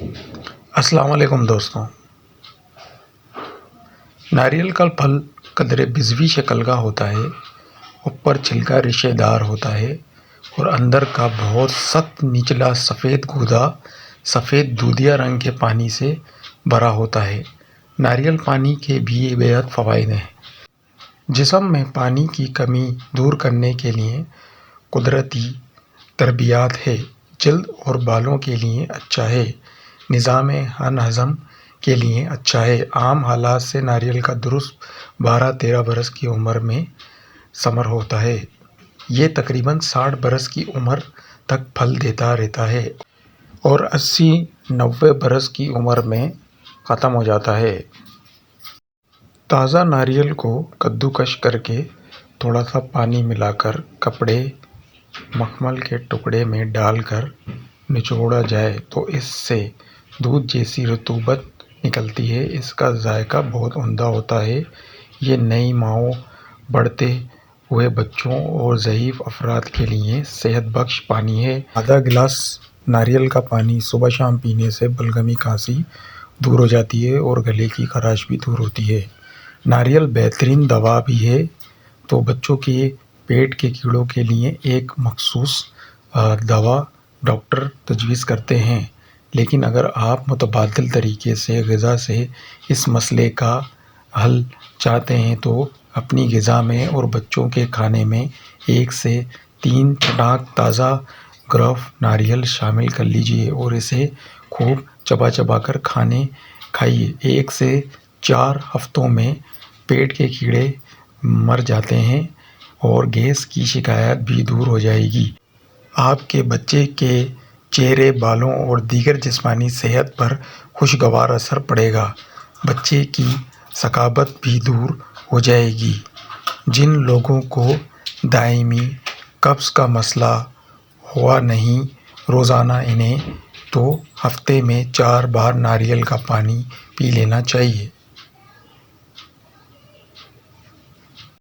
السلام علیکم دوستوں۔ ناریل کا پھل قدرے بزوی شکل کا ہوتا ہے۔ اوپر چھلکا ریشے دار ہوتا ہے اور اندر کا بہت سخت نچلا سفید گودا سفید دودھیا رنگ کے پانی سے بھرا ہوتا ہے۔ ناریل پانی کے بھی بےحد فوائد ہیں۔ جسم میں پانی کی کمی دور کرنے کے لیے قدرتی تربیات ہے۔ جلد اور بالوں کے لیے اچھا ہے۔ نظام ہضم کے لیے اچھا ہے۔ عام حالات سے ناریل کا درست 12-13 برس کی عمر میں ثمر ہوتا ہے۔ یہ تقریباً 60 برس کی عمر تک پھل دیتا رہتا ہے اور 80-90 برس کی عمر میں ختم ہو جاتا ہے۔ تازہ ناریل کو کدوکش کرکے تھوڑا سا پانی ملا کر کپڑے مخمل کے ٹکڑے میں ڈال کر نچوڑا جائے تو اس سے دودھ جیسی رطوبت نکلتی ہے۔ اس کا ذائقہ بہت عمدہ ہوتا ہے۔ یہ نئی ماؤں، بڑھتے ہوئے بچوں اور ضعیف افراد کے لیے صحت بخش پانی ہے۔ آدھا گلاس ناریل کا پانی صبح شام پینے سے بلغمی کھانسی دور ہو جاتی ہے اور گلے کی خراش بھی دور ہوتی ہے۔ ناریل بہترین دوا بھی ہے۔ تو بچوں کے پیٹ کے کیڑوں کے لیے ایک مخصوص دوا ڈاکٹر تجویز کرتے ہیں، لیکن اگر آپ متبادل طریقے سے غذا سے اس مسئلے کا حل چاہتے ہیں تو اپنی غذا میں اور بچوں کے کھانے میں 1 سے 3 چٹاک تازہ گرفت ناریل شامل کر لیجیے اور اسے خوب چبا چبا کر کھائیے۔ 1 سے 4 ہفتوں میں پیٹ کے کیڑے مر جاتے ہیں اور گیس کی شکایت بھی دور ہو جائے گی۔ آپ کے بچے کے چہرے، بالوں اور دیگر جسمانی صحت پر خوشگوار اثر پڑے گا۔ بچے کی ثقافت بھی دور ہو جائے گی۔ جن لوگوں کو دائمی قبض کا مسئلہ ہوا نہیں، روزانہ انہیں تو ہفتے میں 4 بار ناریل کا پانی پی لینا چاہیے۔